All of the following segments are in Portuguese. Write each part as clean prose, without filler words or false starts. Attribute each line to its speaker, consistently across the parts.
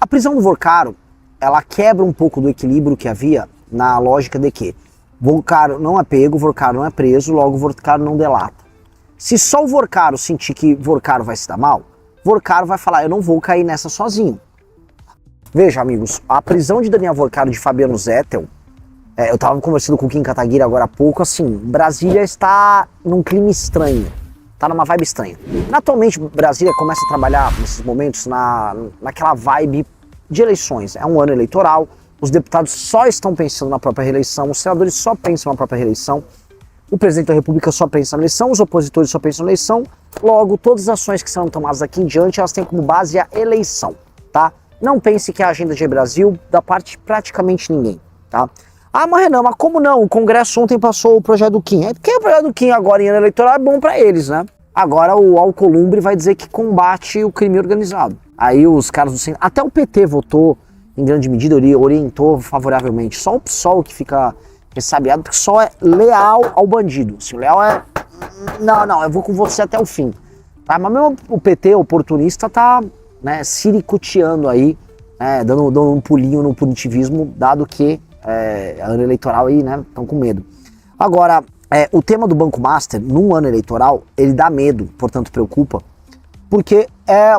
Speaker 1: prisão do Vorcaro, ela quebra um pouco do equilíbrio que havia na lógica de que Vorcaro não é pego, Vorcaro não é preso, logo Vorcaro não delata. Se só o Vorcaro sentir que Vorcaro vai se dar mal, Vorcaro vai falar, eu não vou cair nessa sozinho. Veja, amigos, a prisão de Daniel Vorcaro e de Fabiano Zettel, eu estava conversando com o Kim Kataguiri agora há pouco, assim, Brasília está num clima estranho, tá numa vibe estranha. Atualmente, Brasília começa a trabalhar, nesses momentos, naquela vibe de eleições. É um ano eleitoral, os deputados só estão pensando na própria reeleição, os senadores só pensam na própria reeleição, o presidente da República só pensa na eleição, os opositores só pensam na eleição, logo, todas as ações que serão tomadas daqui em diante, elas têm como base a eleição, tá? Não pense que é a agenda de Brasil da parte de praticamente ninguém, tá? Ah, mas Renan, mas como não? O Congresso ontem passou o projeto do Kim. É porque o projeto do Kim agora em ano eleitoral é bom pra eles, né? Agora o Alcolumbre vai dizer que combate o crime organizado. Aí os caras do Centro... Até o PT votou, em grande medida, orientou favoravelmente. Só o PSOL que fica ressabiado, porque só é leal ao bandido. Se o leal é... Não, eu vou com você até o fim. Tá? Mas mesmo o PT oportunista tá, né, siricuteando aí, né, dando um pulinho no punitivismo, dado que ano eleitoral aí, né, estão com medo. Agora, o tema do Banco Master, num ano eleitoral, ele dá medo, portanto preocupa, porque é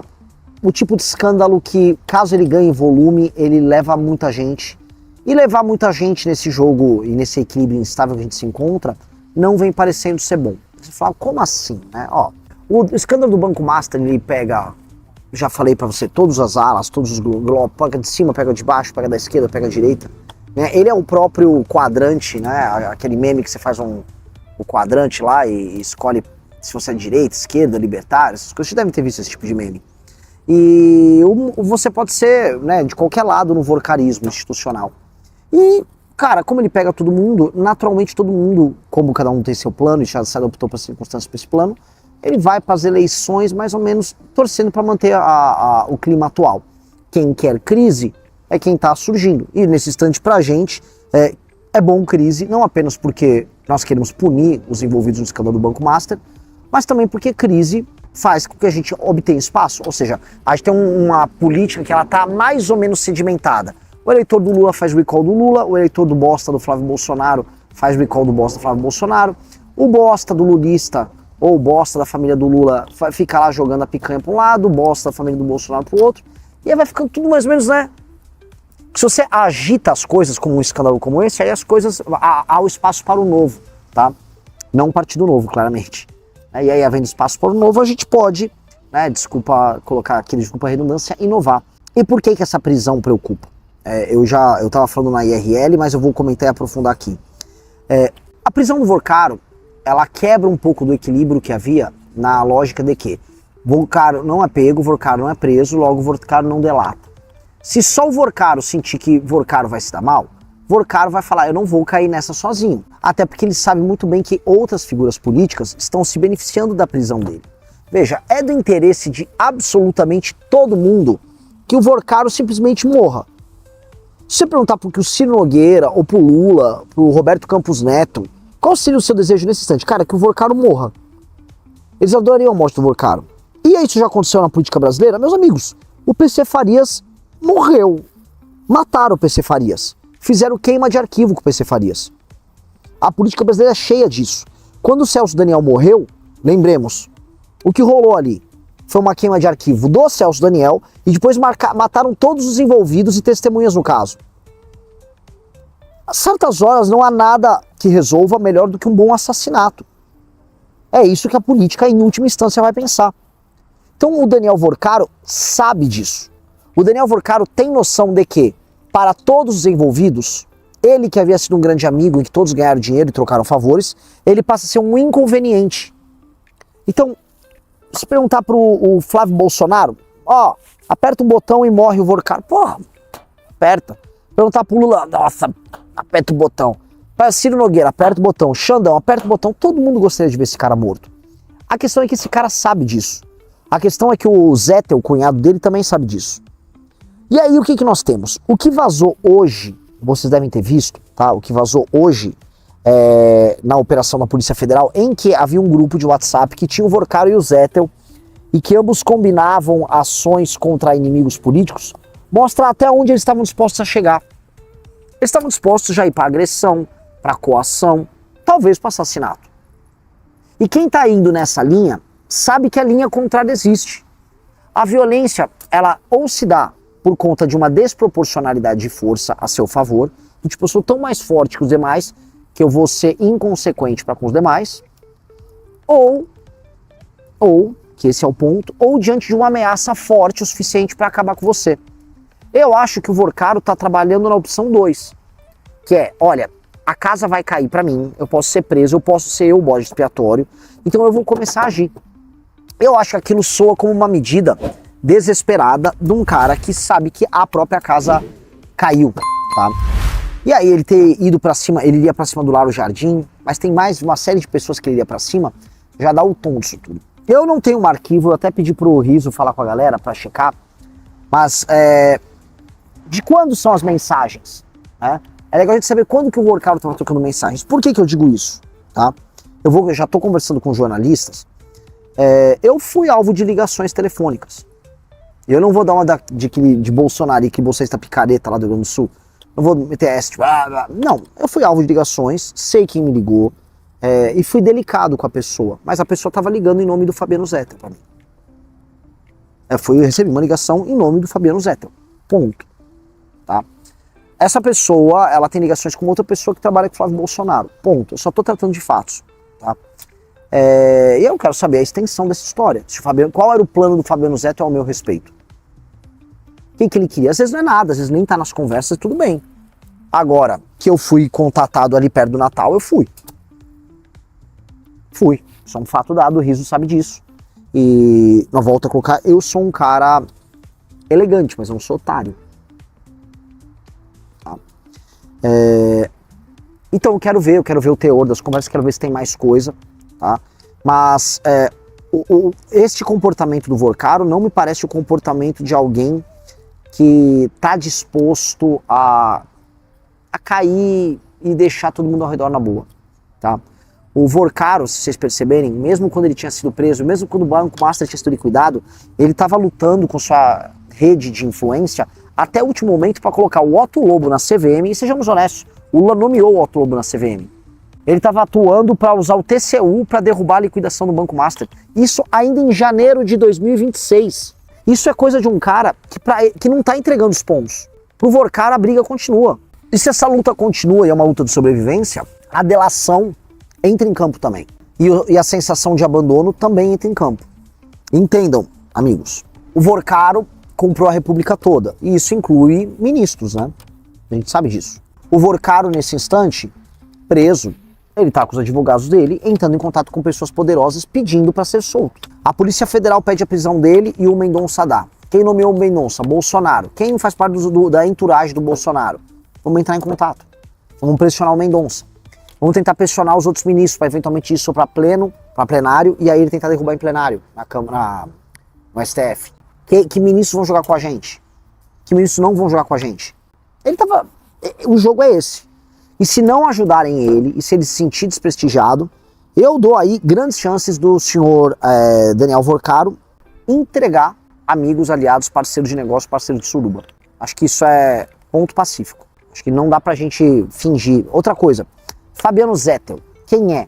Speaker 1: o tipo de escândalo que, caso ele ganhe volume, ele leva muita gente. E levar muita gente nesse jogo e nesse equilíbrio instável que a gente se encontra, não vem parecendo ser bom. Você fala, como assim, né? Ó, o escândalo do Banco Master, ele pega, já falei pra você, todas as alas, todos os globos, pega de cima, pega de baixo, pega da esquerda, pega da direita. Né? Ele é o próprio quadrante, né? Aquele meme que você faz o quadrante lá e escolhe se você é direita, esquerda, libertário, essas coisas. Você deve ter visto esse tipo de meme. E você pode ser, né, de qualquer lado no vorcarismo institucional. E, cara, como ele pega todo mundo, naturalmente todo mundo, como cada um tem seu plano e já se adaptou para as circunstâncias para esse plano, ele vai para as eleições mais ou menos torcendo para manter o clima atual. Quem quer crise é quem está surgindo. E nesse instante, para a gente, é bom crise, não apenas porque nós queremos punir os envolvidos no escândalo do Banco Master, mas também porque crise faz com que a gente obtenha espaço. Ou seja, a gente tem uma política que ela está mais ou menos sedimentada. O eleitor do Lula faz recall do Lula, o eleitor do bosta do Flávio Bolsonaro faz recall do bosta do Flávio Bolsonaro, o bosta do lulista ou o bosta da família do Lula fica lá jogando a picanha para um lado, o bosta da família do Bolsonaro para o outro, e aí vai ficando tudo mais ou menos, né? Se você agita as coisas como um escândalo como esse, aí as coisas, há o espaço para o novo, tá? Não um partido novo, claramente. E aí, havendo espaço para o novo, a gente pode, né, desculpa a redundância, inovar. E por que essa prisão preocupa? Eu estava falando na IRL, mas eu vou comentar e aprofundar aqui. A prisão do Vorcaro, ela quebra um pouco do equilíbrio que havia na lógica de que Vorcaro não é pego, Vorcaro não é preso, logo Vorcaro não delata. Se só o Vorcaro sentir que Vorcaro vai se dar mal, Vorcaro vai falar, eu não vou cair nessa sozinho. Até porque ele sabe muito bem que outras figuras políticas estão se beneficiando da prisão dele. Veja, é do interesse de absolutamente todo mundo que o Vorcaro simplesmente morra. Se você perguntar pro Ciro Nogueira, ou pro Lula, pro Roberto Campos Neto, qual seria o seu desejo nesse instante? Cara, que o Vorcaro morra. Eles adorariam a morte do Vorcaro. E isso já aconteceu na política brasileira? Meus amigos, o PC Farias morreu. Mataram o PC Farias. Fizeram queima de arquivo com o PC Farias. A política brasileira é cheia disso. Quando o Celso Daniel morreu, lembremos, o que rolou ali foi uma queima de arquivo do Celso Daniel e depois mataram todos os envolvidos e testemunhas no caso. A certas horas não há nada que resolva melhor do que um bom assassinato. É isso que a política, em última instância, vai pensar. Então o Daniel Vorcaro sabe disso. O Daniel Vorcaro tem noção de que, para todos os envolvidos, ele que havia sido um grande amigo em que todos ganharam dinheiro e trocaram favores, ele passa a ser um inconveniente. Então, se perguntar pro Flávio Bolsonaro, aperta um botão e morre o Vorcaro. Porra, aperta. Perguntar pro Lula, nossa, aperta o botão. Para Ciro Nogueira, aperta o botão. Xandão, aperta o botão. Todo mundo gostaria de ver esse cara morto. A questão é que esse cara sabe disso. A questão é que o Zettel, o cunhado dele, também sabe disso. E aí o que nós temos? O que vazou hoje, vocês devem ter visto, tá? O que vazou hoje na operação da Polícia Federal, em que havia um grupo de WhatsApp que tinha o Vorcaro e o Zettel, e que ambos combinavam ações contra inimigos políticos, mostra até onde eles estavam dispostos a chegar. Eles estavam dispostos já a ir para agressão, para coação, talvez para assassinato. E quem está indo nessa linha sabe que a linha contrária existe. A violência, ela ou se dá por conta de uma desproporcionalidade de força a seu favor, do tipo, eu sou tão mais forte que os demais que eu vou ser inconsequente para com os demais, ou, que esse é o ponto, ou diante de uma ameaça forte o suficiente para acabar com você. Eu acho que o Vorcaro está trabalhando na opção 2, que é, olha, a casa vai cair para mim, eu posso ser preso, eu posso ser o bode expiatório, então eu vou começar a agir. Eu acho que aquilo soa como uma medida desesperada de um cara que sabe que a própria casa caiu, tá? E aí ele ter ido para cima, ele iria para cima do Laro Jardim, mas tem mais uma série de pessoas que ele iria para cima, já dá o tom disso tudo. Eu não tenho um arquivo, eu até pedi pro Riso falar com a galera para checar, mas de quando são as mensagens, né? É legal a gente saber quando que o Vorcaro estava trocando mensagens. Por que que eu digo isso, tá? Eu já tô conversando com jornalistas, eu fui alvo de ligações telefônicas. Eu não vou dar uma de Bolsonaro e que bolsonarista picareta lá do Rio Grande do Sul. Não vou meter essa, tipo, não, eu fui alvo de ligações, sei quem me ligou, e fui delicado com a pessoa, mas a pessoa estava ligando em nome do Fabiano Zettel para mim. Eu recebi uma ligação em nome do Fabiano Zettel, ponto. Tá? Essa pessoa, ela tem ligações com outra pessoa que trabalha com o Flávio Bolsonaro, ponto. Eu só estou tratando de fatos. Tá? E eu quero saber a extensão dessa história. Qual era o plano do Fabiano Zettel ao meu respeito? O que ele queria? Às vezes não é nada, às vezes nem tá nas conversas, tudo bem. Agora, que eu fui contatado ali perto do Natal, eu fui. Fui. Isso é um fato dado, o Riso sabe disso. E, na volta a colocar, eu sou um cara elegante, mas eu não sou otário. Tá? Então eu quero ver o teor das conversas, quero ver se tem mais coisa. Tá? Mas este comportamento do Vorcaro não me parece o comportamento de alguém que tá disposto a cair e deixar todo mundo ao redor na boa, tá? O Vorcaro, se vocês perceberem, mesmo quando ele tinha sido preso, mesmo quando o Banco Master tinha sido liquidado, ele estava lutando com sua rede de influência até o último momento para colocar o Otto Lobo na CVM, e sejamos honestos, o Lula nomeou o Otto Lobo na CVM. Ele estava atuando para usar o TCU para derrubar a liquidação do Banco Master. Isso ainda em janeiro de 2026. Isso é coisa de um cara que não está entregando os pontos. Pro Vorcaro a briga continua. E se essa luta continua e é uma luta de sobrevivência, a delação entra em campo também. E a sensação de abandono também entra em campo. Entendam, amigos, o Vorcaro comprou a República toda. E isso inclui ministros, né? A gente sabe disso. O Vorcaro, nesse instante, preso, ele tá com os advogados dele, entrando em contato com pessoas poderosas, pedindo para ser solto. A Polícia Federal pede a prisão dele e o Mendonça dá. Quem nomeou o Mendonça? Bolsonaro. Quem faz parte da entourage do Bolsonaro? Vamos entrar em contato. Vamos pressionar o Mendonça. Vamos tentar pressionar os outros ministros para eventualmente isso para plenário, e aí ele tentar derrubar em plenário, na Câmara, no STF. Que ministros vão jogar com a gente? Que ministros não vão jogar com a gente? O jogo é esse. E se não ajudarem ele, e se ele se sentir desprestigiado, eu dou aí grandes chances do senhor Daniel Vorcaro entregar amigos, aliados, parceiros de negócio, parceiros de suruba. Acho que isso é ponto pacífico. Acho que não dá pra gente fingir. Outra coisa, Fabiano Zettel, quem é?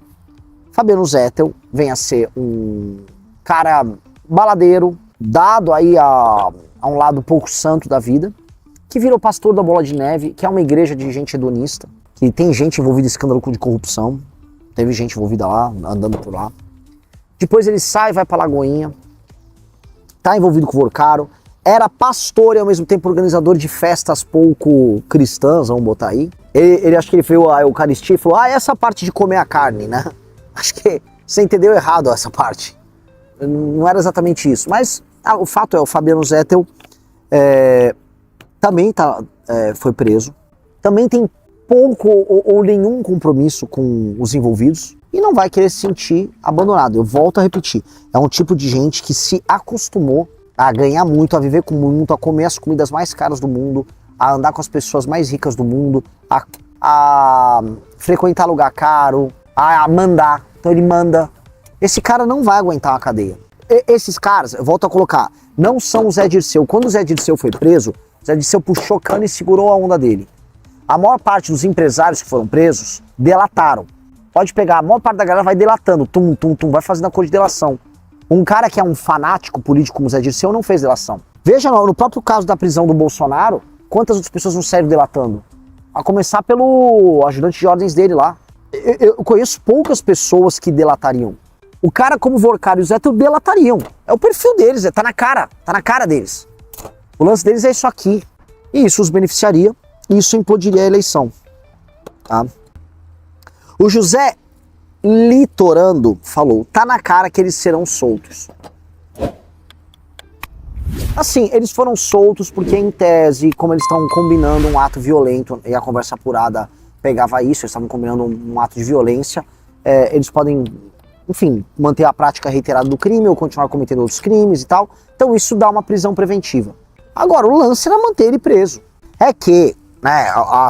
Speaker 1: Fabiano Zettel vem a ser um cara baladeiro, dado aí a um lado pouco santo da vida, que virou pastor da Bola de Neve, que é uma igreja de gente hedonista, que tem gente envolvida em escândalo de corrupção, teve gente envolvida lá, andando por lá. Depois ele sai, vai pra Lagoinha, tá envolvido com o Vorcaro, era pastor e ao mesmo tempo organizador de festas pouco cristãs, vamos botar aí. Ele acho que ele fez a Eucaristia e falou, essa parte de comer a carne, né? Acho que você entendeu errado essa parte. Não era exatamente isso, mas o fato é, o Fabiano Zettel também foi preso, também tem pouco ou nenhum compromisso com os envolvidos e não vai querer se sentir abandonado. Eu volto a repetir, é um tipo de gente que se acostumou a ganhar muito, a viver com muito, a comer as comidas mais caras do mundo, a andar com as pessoas mais ricas do mundo, a frequentar lugar caro, a mandar. Então ele manda. Esse cara não vai aguentar uma cadeia. Esses caras, eu volto a colocar, não são o Zé Dirceu. Quando o Zé Dirceu foi preso, Zé Dirceu puxou cana e segurou a onda dele. A maior parte dos empresários que foram presos delataram. Pode pegar, a maior parte da galera vai delatando, tum, tum, tum, vai fazendo a cor de delação. Um cara que é um fanático político como Zé Dirceu não fez delação. Veja no próprio caso da prisão do Bolsonaro, quantas outras pessoas não saíram delatando? A começar pelo ajudante de ordens dele lá. Eu conheço poucas pessoas que delatariam. O cara como o Vorcaro e o Zé delatariam. É o perfil deles, tá na cara deles. O lance deles é isso aqui. E isso os beneficiaria, e isso implodiria a eleição. Tá? O José Litorando falou, tá na cara que eles serão soltos. Assim, eles foram soltos porque, em tese, como eles estão combinando um ato violento, e a conversa apurada pegava isso, eles estavam combinando um ato de violência, eles podem, enfim, manter a prática reiterada do crime ou continuar cometendo outros crimes e tal. Então isso dá uma prisão preventiva. Agora, o lance era manter ele preso. É que, né,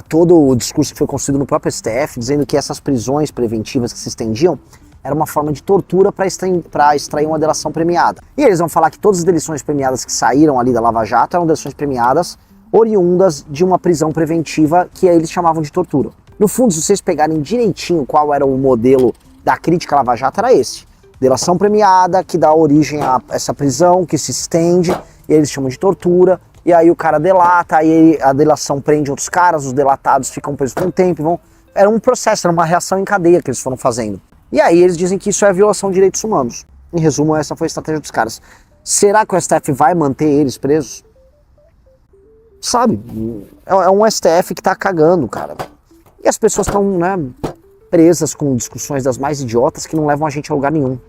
Speaker 1: todo o discurso que foi construído no próprio STF, dizendo que essas prisões preventivas que se estendiam era uma forma de tortura para extrair uma delação premiada. E eles vão falar que todas as delações premiadas que saíram ali da Lava Jato eram delações premiadas oriundas de uma prisão preventiva que eles chamavam de tortura. No fundo, se vocês pegarem direitinho qual era o modelo da crítica à Lava Jato, era esse. Delação premiada, que dá origem a essa prisão, que se estende, e eles chamam de tortura, e aí o cara delata, aí a delação prende outros caras, os delatados ficam presos por um tempo, Era um processo, era uma reação em cadeia que eles foram fazendo. E aí eles dizem que isso é violação de direitos humanos. Em resumo, essa foi a estratégia dos caras. Será que o STF vai manter eles presos? Sabe, é um STF que tá cagando, cara. E as pessoas estão, né, presas com discussões das mais idiotas que não levam a gente a lugar nenhum.